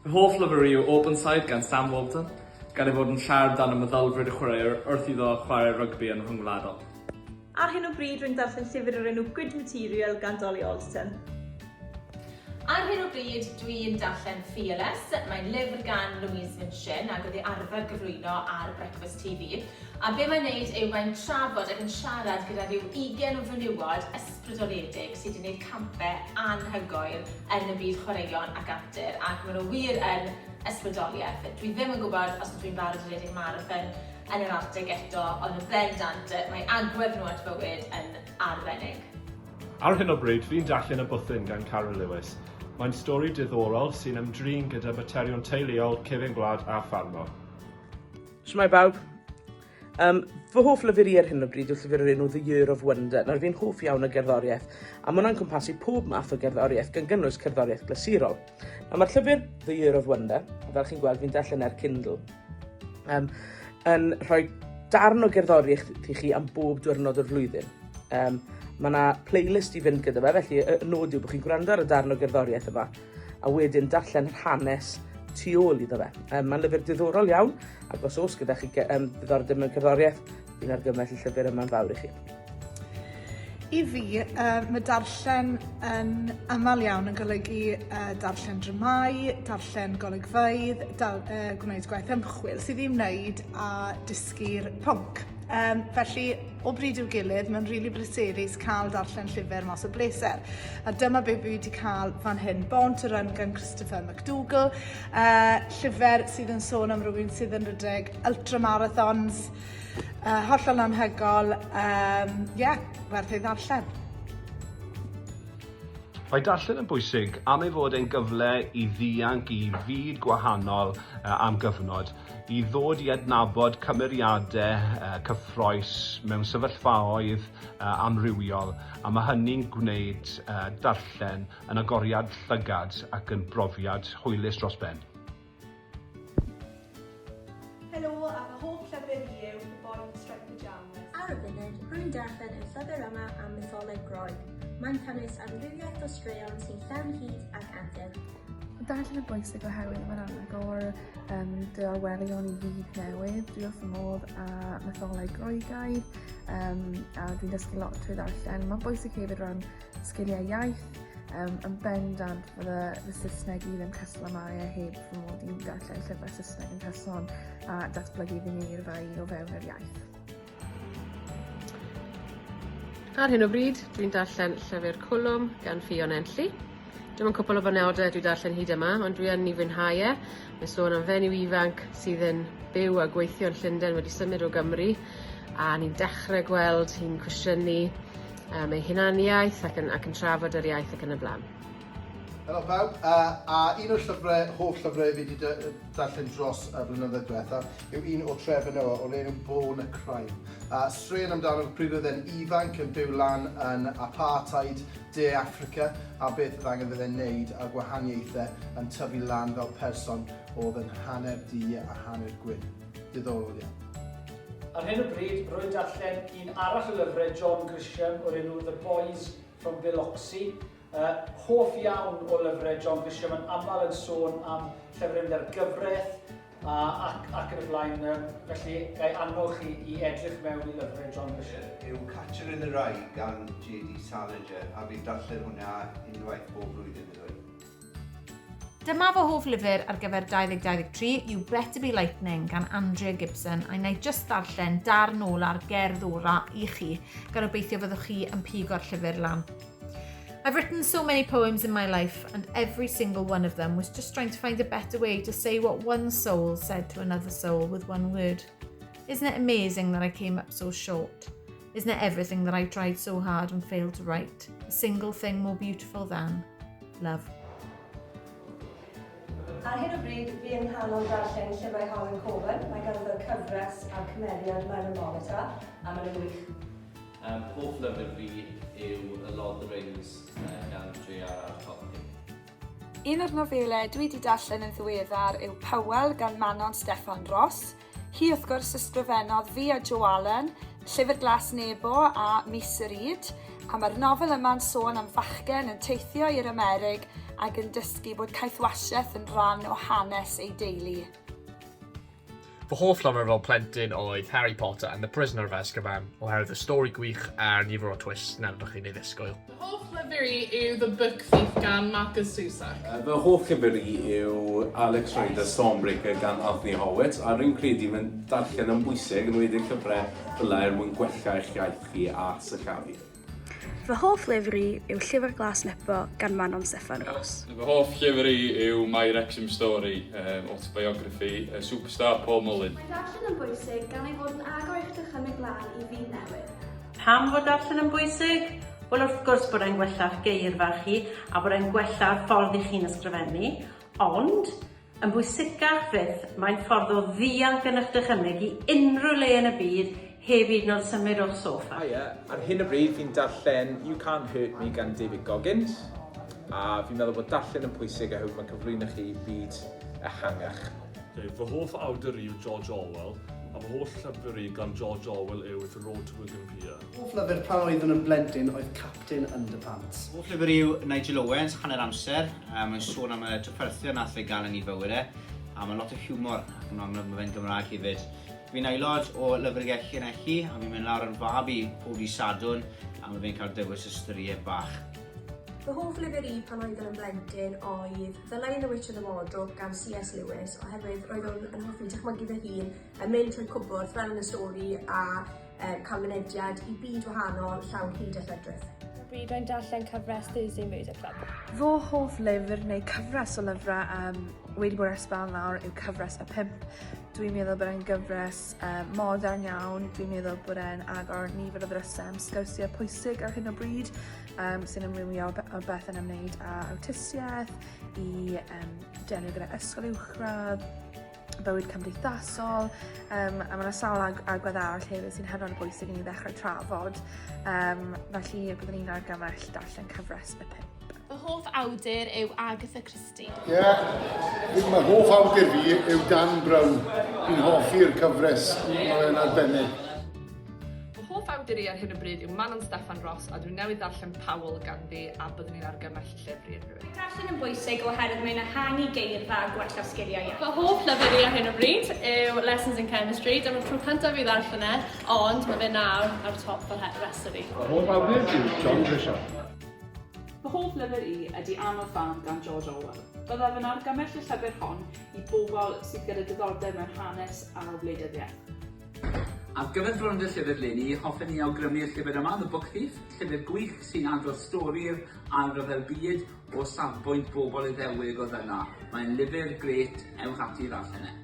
Fy hoff lyfr yw Open Side gan Sam Walton, gan ei fod yn siarad dan y meddylfryd y chwaraewr wrth iddo chwarae rygbi yn rhyngwladol. Ar hyn o bryd rwy'n darllen llyfr o'r enw Good Material gan Dolly Alston. Ar hyn o bryd dwi'n darllen Fearless, mae'n lyfr gan Louise Minchin ac oedd ei arfer gyflwyno ar Breakfast TV. A be mae'n neud yw mae'n trafod ac yn siarad gyda rhyw 20 o fenywod ysbrydoledig sydd wedi gwneud campau anhygoel yn y byd chwaraeon ac actor, ac maen nhw wir yn ysbrydoliaeth. Dwi ddim yn gwybod os dwi'n barod i redeg marathon yn yr Arctic eto, ond yn bendant mae agwedd nhw at fywyd yn arbennig. Ar hyn o bryd, fi'n darllen Y Bwthyn gan Carol Lewis. Mae'n stori diddorol sy'n ymdrin gyda materion teuluol, cefn gwlad a ffarmo. Shwmae bawb. Fy hoff lyfr i ar hyn o bryd yw llyfr o'r enw The Year of Wonder. Nawr fi'n hoff iawn o gerddoriaeth, a mae hwnna'n cwmpasu pob math o gerddoriaeth gan gynnwys cerddoriaeth glasurol. Mae'r llyfr The Year of Wonder, fel chi'n gweld fi'n darllen ar Kindle, yn rhoi darn o gerddoriaeth i chi am bob diwrnod o'r flwyddyn. Mae yna playlist i fynd gyda fe, felly y nod yw bod chi'n gwrando ar y darn o gerddoriaeth yma, a wedyn darllen yr hanes tu ôl iddo fe. Mae'n lyfr diddorol iawn, ac os oes gyda chi ddiddordeb mewn cerddoriaeth, fi'n argymell y llyfr yma'n fawr i chi. I fi, mae darllen yn aml iawn yn golygu darllen dramâu, darllen golygfeydd, gwneud gwaith ymchwil sydd i'w wneud a dysgu'r pwnc. Felly, o bryd i'w gilydd, mae'n rili bleserus cael darllen llyfr mas o bleser. A dyma be fi wedi cael fan hyn, Born to Run gan Christopher McDougall, llyfr sydd yn sôn am rywun sydd yn rhedeg ultramarathons, hollol anhygol, werth ei ddarllen. Mae darllen yn bwysig am ei fod yn gyfle i ddianc i fyd gwahanol am gyfnod, i ddod i adnabod cymeriadau cyffroes mewn sefyllfaoedd amrywiol, a mae hynny'n gwneud darllen yn agoriad llygad ac yn brofiad hwylus dros ben. Helo, a fy hoff llyfr i yw The Boy in Striped Pyjamas. Ar y funud, rwy'n darllen y llyfr yma am mytholeg Groeg. Mae'n cynnwys amrywiaeth o straeon sy'n llawn hyd ac antur. Mae darllen yn bwysig oherwydd mae'n anagor dywelion i fyd newydd. Dwi wrth fy modd â mytholeg Groegaidd a dwi'n dysgu lot trwy darllen. Mae'n bwysig hefyd rhan sgiliau iaith. Yn bendant fydde fy Saesneg i ddim cyslamau heb fy modd i'n darllen llyfr Saesneg yn cyson a datblygu fy ngeirfa o fewn yr iaith. Ar hyn o bryd, dwi'n darllen llyfr Cwlwm gan Fion Enlli. Dim ond cwpl o benodau dwi'n darllen hyd yma, ond dwi yn ei fwynhau. Mae'n sôn am fenyw ifanc sydd yn byw a gweithio yn Llundain wedi symud o Gymru, a ni'n dechrau gweld hi'n cwestiynu ei hunaniaeth ac yn trafod yr iaith ac yn y blaen. Helo pawb, a un o'r hoff llyfrau fi wedi darllen dros y blynyddoedd diwethaf yw un o Trevor Noah o'r enw Born a Crime. Straeon amdano pryd oedd e'n ifanc yn byw lan yn apartheid De Affrica a beth oedd angen fydde'n neud a gwahaniaethau yn tyfu lan fel person oedd yn hanner du a hanner gwyn. Diddorol iawn. Ar hyn o bryd, rwy'n darllen un arall o lyfrau John Grisham o'r enw The Boys from Biloxi. Hoff iawn o lyfrau John Grisham yn aml yn sôn am llefryn ar gyfraith ac yn y blaen, felly gai annog chi i edrych mewn i lyfrau John Grisham. Yw Catcher in the Rye gan J.D. Salinger, a fi'n darllen hwnna unwaith bob blwyddyn yn dweud. Dyma fy hoff lyfr ar gyfer 2023 yw Better Be Lightning gan Andrea Gibson, a wna i just darllen darn ola'r gerdd ora i chi, gan obeithio fyddwch chi yn pigo'r llyfr lan. I've written so many poems in my life, and every single one of them was just trying to find a better way to say what one soul said to another soul with one word. Isn't it amazing that I came up so short? Isn't it everything that I tried so hard and failed to write? A single thing more beautiful than love. Ar hyn o bryd, fi yn nghanol darllen llyfrau Helen Coben. Mae ganddo cyfres a'r cymeriad mewn y monitor, a mae'n wych. Hoff lyfr fi yw A Lord of the Rings gan J.R.R. Tolkien. Un o'r nofelau dwi wedi darllen yn ddiweddar yw Powell gan Manon Steffan Ross. Hi wrth gwrs ysgrifennodd fi a Joe Allen, Llyfr Glas Nebo a Mis yr Yd, a mae'r nofel yma'n sôn am fachgen yn teithio i'r Amerig ac yn dysgu bod caethwasiaeth yn rhan o hanes ei deulu. Fy hoff lyfr fel plentyn oedd Harry Potter and the Prisoner of Azkaban, oherwydd y stori gwych a'r nifer o twists na ydych chi'n ei ddisgwyl. Fy hoff lyfr i yw The Book Thief gan Marcus Zusak. Fy hoff lyfr i yw Alex Rider Stormbreaker gan Anthony Howard, a rwy'n credu mae'n darllen yn bwysig yn wedi llyfrau fel er mwyn gwella eich iaith chi a sychafu. Fy hoff lyfr i yw Llyfr Glas Nebo gan Manon Steffan Ross. Fy hoff llyfr i yw My Wrexham Story, autobiography, superstar Paul Mullin. Mae darllen yn bwysig gan ei fod yn agor eich dychymyg lan i fyd newydd. Pam fod darllen yn bwysig? Wel, wrth gwrs bod e'n gwella'ch geirfa chi a bod e'n gwella'ch ffordd i chi'n ysgrifennu, ond yn bwysicach fydd mae'n ffordd o ddianc yn eich dychymyg i unrhyw le yn y byd heb hyd yn oed symud o'r soffa. Ar hyn o bryd fi'n darllen You Can't Hurt Me gan David Goggins, a fi'n meddwl bod darllen yn pwysig oherwydd mae'n cyflwyno chi byd ehangach. Fy hoff awdur yw George Orwell, a fy holl llyfr i gan George Orwell yw The Road to Wigan Pier. Hoff lyfr pan oeddwn yn blentyn oedd Captain Underpants. Hoff lyfr yw Nigel Owens, Hanner Amser. Mae'n sôn am y trafferthio nath ei gael yn ei fywydau, a mae'n lot o hiwmor, ac yn amlwg mae fe'n Gymraeg hefyd. Fi'n aelod o Lyfrgell Enechi, a fi'n mynd lawr yn fab i pob i Sadwn, a mae fe'n cael dewis ystyried bach. Fy hoff lyfr i pan oeddwn yn blentyn oedd The Lion, the Witch and the Wardrobe gan C.S. Lewis, oherwydd roeddwn yn hoffi dychmygu fy hun yn mynd trwy cwbwrdd fel yn y stori a cael mynediad i byd wahanol llawn hyd a lledrith. Bryd rwy'n darllen cyfres Thursday Music Club. Fy hoff lyfr neu cyfres o lyfrau wedi bod ers sbel nawr yw cyfres Y Pimp. Dwi'n meddwl bod e'n gyfres modern iawn, dwi'n meddwl bod e'n agor nifer o ddrysau sgwrsiau pwysig ar hyn o bryd sy'n ymwylio o beth yn ymwneud â awtistiaeth, i delio gyda ysgol uwchradd, bywyd cymdeithasol, a mae yna sawl agwedd arall hefyd sy'n hynod o bwysig i ni ddechrau trafod, felly byddwn ni'n argymell darllen cyfres Y Pimp. Fy hoff awdur yw Agatha Christie. Mae hoff awdur fi yw Dan Brown. Fi'n hoffi'r cyfres, mae'n arbennig. Fy hoff awdur i ar hyn o bryd yw Manon Steffan Ross, a dwi'n newydd darllen Powell ganddi a byddwn ni'n argymell llyfr i unrhyw. Darllen yn bwysig oherwydd mae'n ehangu geirfa a gwella sgiliau iaith. Fy hoff lyfr i ar hyn o bryd yw Lessons in Chemistry. Dyma'r tro cyntaf i ddarllen e, ond mae fe nawr ar top fy rhestr i. Fy hoff awdur yw John Grisham. Fy hoff lyfr i ydy Am y Fan gan George Orwell. Byddaf yn argymell y llyfr hon i bobl sydd gyda diddordeb mewn hanes a wleidyddiaeth. Ar gyfer Diwrnod y Llyfr leni, hoffwn ni awgrymu'r llyfr yma, The Book Thief, llyfr gwych sy'n adrodd stori'r argyfer byd o safbwynt bobl Iddewig oedd yna. Mae'n lyfr gret, ewch ati i ddarllen e.